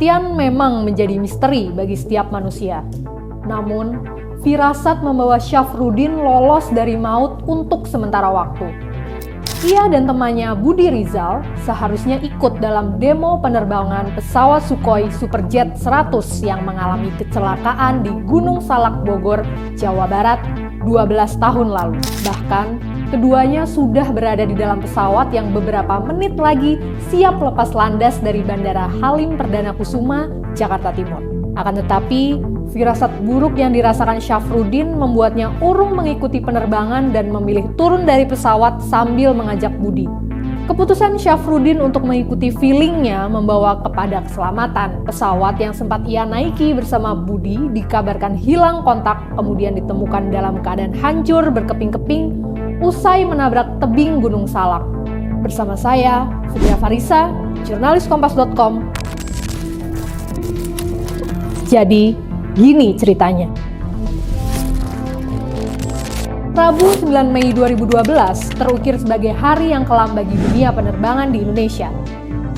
kematian memang menjadi misteri bagi setiap manusia. Namun, firasat membawa Syafruddin lolos dari maut untuk sementara waktu. Ia dan temannya Budi Rizal seharusnya ikut dalam demo penerbangan pesawat Sukhoi Superjet 100 yang mengalami kecelakaan di Gunung Salak, Bogor, Jawa Barat 12 tahun lalu. Bahkan, keduanya sudah berada di dalam pesawat yang beberapa menit lagi siap lepas landas dari Bandara Halim Perdana Kusuma, Jakarta Timur. Akan tetapi, firasat buruk yang dirasakan Syafruddin membuatnya urung mengikuti penerbangan dan memilih turun dari pesawat sambil mengajak Budi. Keputusan Syafruddin untuk mengikuti feelingnya membawa kepada keselamatan. Pesawat yang sempat ia naiki bersama Budi dikabarkan hilang kontak, kemudian ditemukan dalam keadaan hancur berkeping-keping usai menabrak tebing Gunung Salak. Bersama saya, Fitria Farisa, jurnalis Kompas.com. Jadi, gini ceritanya. Rabu 9 Mei 2012 terukir sebagai hari yang kelam bagi dunia penerbangan di Indonesia.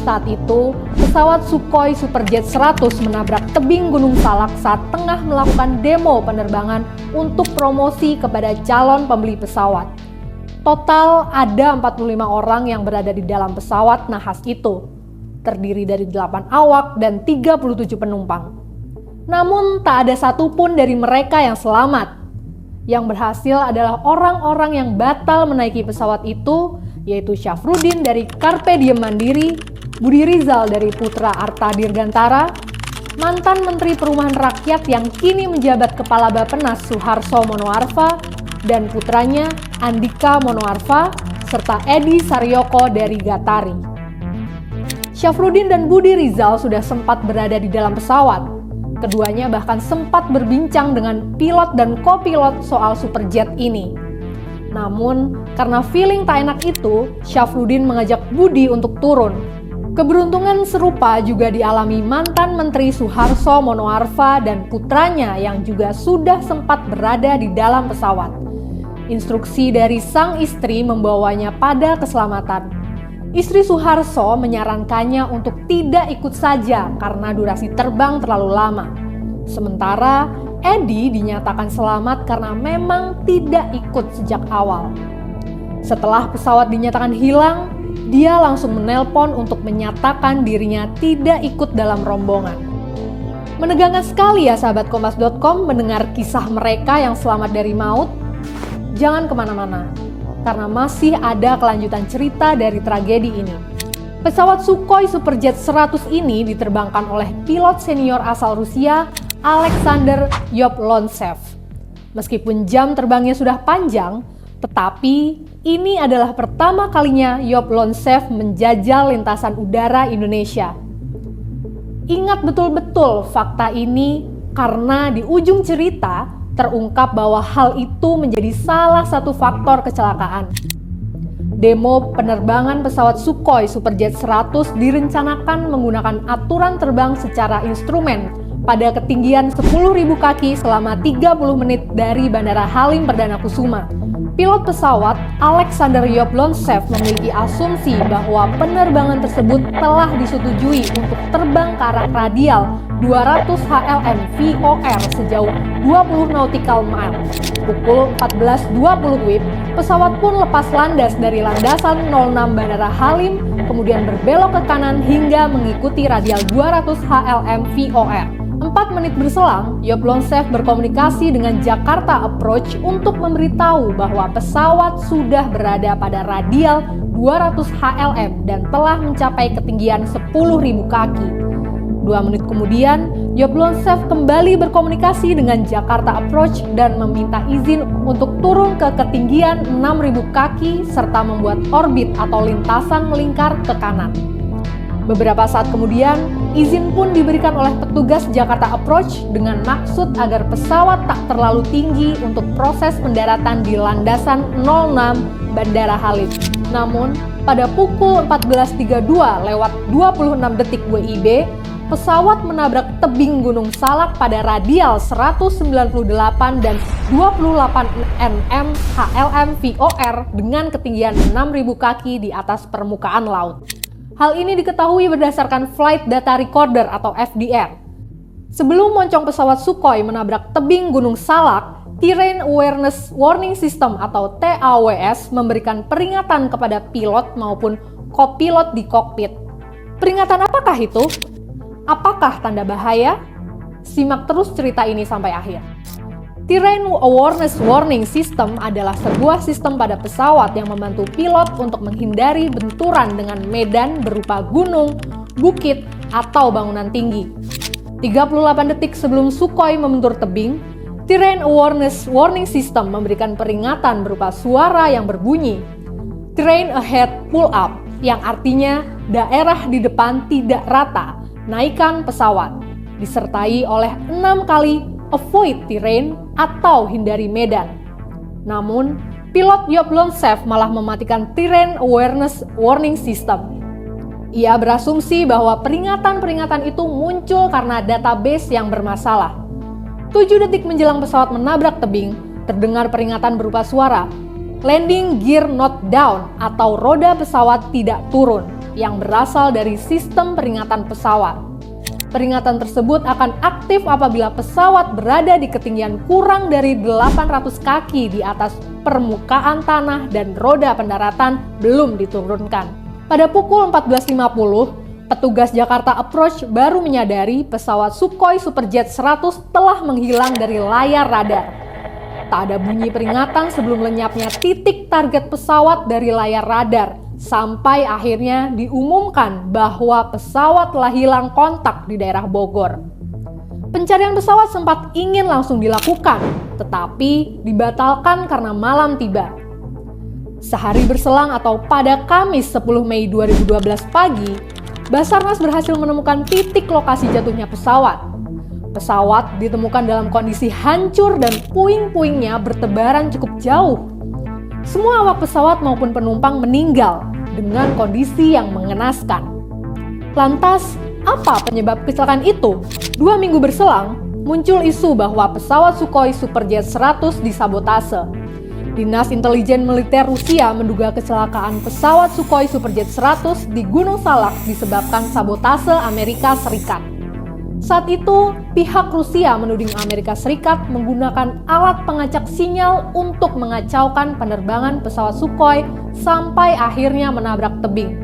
Saat itu, pesawat Sukhoi Superjet 100 menabrak tebing Gunung Salak saat tengah melakukan demo penerbangan untuk promosi kepada calon pembeli pesawat. Total ada 45 orang yang berada di dalam pesawat nahas itu, terdiri dari 8 awak dan 37 penumpang. Namun tak ada satupun dari mereka yang selamat. Yang berhasil adalah orang-orang yang batal menaiki pesawat itu, yaitu Syafruddin dari Carpe Diem Mandiri, Budi Rizal dari Putra Arta Dirgantara, mantan Menteri Perumahan Rakyat yang kini menjabat Kepala Bappenas Suharso Monoarfa, dan putranya Andika Monoarfa, serta Edi Saryoko dari Gatari. Syafruddin dan Budi Rizal sudah sempat berada di dalam pesawat. Keduanya bahkan sempat berbincang dengan pilot dan kopilot soal Superjet ini. Namun, karena feeling tak enak itu, Syafruddin mengajak Budi untuk turun. Keberuntungan serupa juga dialami mantan Menteri Suharso Monoarfa dan putranya yang juga sudah sempat berada di dalam pesawat. Instruksi dari sang istri membawanya pada keselamatan. Istri Suharso menyarankannya untuk tidak ikut saja karena durasi terbang terlalu lama. Sementara Edi dinyatakan selamat karena memang tidak ikut sejak awal. Setelah pesawat dinyatakan hilang, dia langsung menelpon untuk menyatakan dirinya tidak ikut dalam rombongan. Menegangkan sekali ya sahabat Kompas.com mendengar kisah mereka yang selamat dari maut. Jangan kemana-mana, karena masih ada kelanjutan cerita dari tragedi ini. Pesawat Sukhoi Superjet 100 ini diterbangkan oleh pilot senior asal Rusia, Alexander Yablonsev. Meskipun jam terbangnya sudah panjang, tetapi ini adalah pertama kalinya Yablonsev menjajal lintasan udara Indonesia. Ingat betul-betul fakta ini karena di ujung cerita terungkap bahwa hal itu menjadi salah satu faktor kecelakaan. Demo penerbangan pesawat Sukhoi Superjet 100 direncanakan menggunakan aturan terbang secara instrumen pada ketinggian 10.000 kaki selama 30 menit dari Bandara Halim Perdana Kusuma. Pilot pesawat Alexander Yablonsev memiliki asumsi bahwa penerbangan tersebut telah disetujui untuk terbang ke arah radial 200 HLM VOR sejauh 20 nautical mile. Pukul 14.20 WIB, pesawat pun lepas landas dari landasan 06 Bandara Halim, kemudian berbelok ke kanan hingga mengikuti radial 200 HLM VOR. 4 menit berselang, Yablonsev berkomunikasi dengan Jakarta Approach untuk memberitahu bahwa pesawat sudah berada pada radial 200 HLM dan telah mencapai ketinggian 10.000 kaki. 2 menit kemudian, Yablonsev kembali berkomunikasi dengan Jakarta Approach dan meminta izin untuk turun ke ketinggian 6.000 kaki serta membuat orbit atau lintasan melingkar ke kanan. Beberapa saat kemudian, izin pun diberikan oleh petugas Jakarta Approach dengan maksud agar pesawat tak terlalu tinggi untuk proses pendaratan di landasan 06 Bandara Halim. Namun, pada pukul 14.32 lewat 26 detik WIB, pesawat menabrak tebing Gunung Salak pada radial 198 dan 28 nm HLM VOR dengan ketinggian 6.000 kaki di atas permukaan laut. Hal ini diketahui berdasarkan Flight Data Recorder atau FDR. Sebelum moncong pesawat Sukhoi menabrak tebing Gunung Salak, Terrain Awareness Warning System atau TAWS memberikan peringatan kepada pilot maupun kopilot di kokpit. Peringatan apakah itu? Apakah tanda bahaya? Simak terus cerita ini sampai akhir. Terrain Awareness Warning System adalah sebuah sistem pada pesawat yang membantu pilot untuk menghindari benturan dengan medan berupa gunung, bukit, atau bangunan tinggi. 38 detik sebelum Sukhoi membentur tebing, Terrain Awareness Warning System memberikan peringatan berupa suara yang berbunyi Terrain Ahead Pull Up, yang artinya daerah di depan tidak rata, naikkan pesawat, disertai oleh 6 kali Avoid Terrain atau hindari medan. Namun, pilot Yablonchev malah mematikan Terrain Awareness Warning System. Ia berasumsi bahwa peringatan-peringatan itu muncul karena database yang bermasalah. 7 detik menjelang pesawat menabrak tebing, terdengar peringatan berupa suara Landing Gear Not Down atau roda pesawat tidak turun yang berasal dari sistem peringatan pesawat. Peringatan tersebut akan aktif apabila pesawat berada di ketinggian kurang dari 800 kaki di atas permukaan tanah dan roda pendaratan belum diturunkan. Pada pukul 14.50, petugas Jakarta Approach baru menyadari pesawat Sukhoi Superjet 100 telah menghilang dari layar radar. Tak ada bunyi peringatan sebelum lenyapnya titik target pesawat dari layar radar, sampai akhirnya diumumkan bahwa pesawat telah hilang kontak di daerah Bogor. Pencarian pesawat sempat ingin langsung dilakukan, tetapi dibatalkan karena malam tiba. Sehari berselang atau pada Kamis 10 Mei 2012 pagi, Basarnas berhasil menemukan titik lokasi jatuhnya pesawat. Pesawat ditemukan dalam kondisi hancur dan puing-puingnya bertebaran cukup jauh. Semua awak pesawat maupun penumpang meninggal dengan kondisi yang mengenaskan. Lantas, apa penyebab kecelakaan itu? 2 minggu berselang, muncul isu bahwa pesawat Sukhoi Superjet 100 disabotase. Dinas Intelijen Militer Rusia menduga kecelakaan pesawat Sukhoi Superjet 100 di Gunung Salak disebabkan sabotase Amerika Serikat. Saat itu, pihak Rusia menuding Amerika Serikat menggunakan alat pengacak sinyal untuk mengacaukan penerbangan pesawat Sukhoi sampai akhirnya menabrak tebing.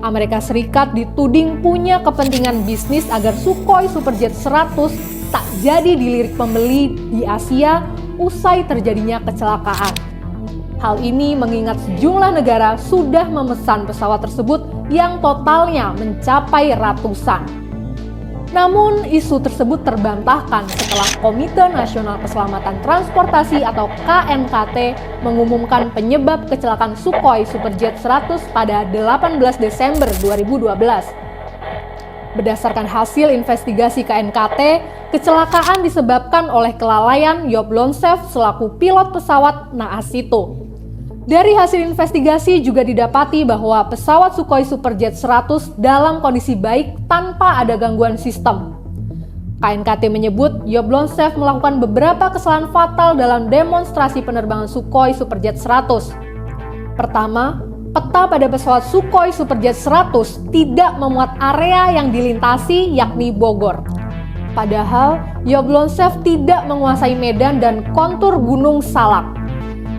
Amerika Serikat dituding punya kepentingan bisnis agar Sukhoi Superjet 100 tak jadi dilirik pembeli di Asia usai terjadinya kecelakaan. Hal ini mengingat sejumlah negara sudah memesan pesawat tersebut yang totalnya mencapai ratusan. Namun, isu tersebut terbantahkan setelah Komite Nasional Keselamatan Transportasi atau KNKT mengumumkan penyebab kecelakaan Sukhoi Superjet 100 pada 18 Desember 2012. Berdasarkan hasil investigasi KNKT, kecelakaan disebabkan oleh kelalaian Yablonchev selaku pilot pesawat naas itu. Dari hasil investigasi juga didapati bahwa pesawat Sukhoi Superjet 100 dalam kondisi baik tanpa ada gangguan sistem. KNKT menyebut Yablonchev melakukan beberapa kesalahan fatal dalam demonstrasi penerbangan Sukhoi Superjet 100. Pertama, peta pada pesawat Sukhoi Superjet 100 tidak memuat area yang dilintasi yakni Bogor. Padahal Yablonchev tidak menguasai medan dan kontur Gunung Salak.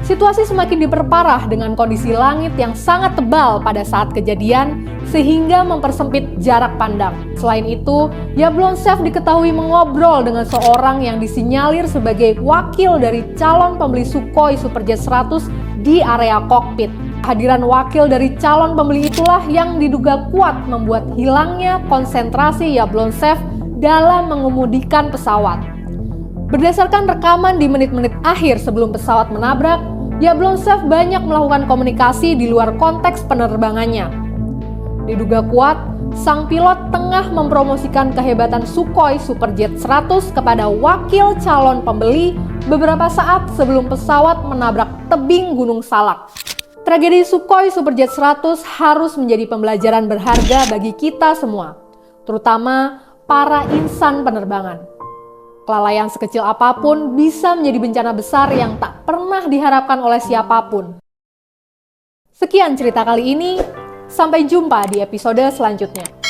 Situasi semakin diperparah dengan kondisi langit yang sangat tebal pada saat kejadian sehingga mempersempit jarak pandang. Selain itu, Yablonchev diketahui mengobrol dengan seorang yang disinyalir sebagai wakil dari calon pembeli Sukhoi Superjet 100 di area kokpit. Kehadiran wakil dari calon pembeli itulah yang diduga kuat membuat hilangnya konsentrasi Yablonchev dalam mengemudikan pesawat. Berdasarkan rekaman di menit-menit akhir sebelum pesawat menabrak, Yablonchev banyak melakukan komunikasi di luar konteks penerbangannya. Diduga kuat, sang pilot tengah mempromosikan kehebatan Sukhoi Superjet 100 kepada wakil calon pembeli beberapa saat sebelum pesawat menabrak tebing Gunung Salak. Tragedi Sukhoi Superjet 100 harus menjadi pembelajaran berharga bagi kita semua, terutama para insan penerbangan. Kelalaian sekecil apapun bisa menjadi bencana besar yang tak pernah diharapkan oleh siapapun. Sekian cerita kali ini. Sampai jumpa di episode selanjutnya.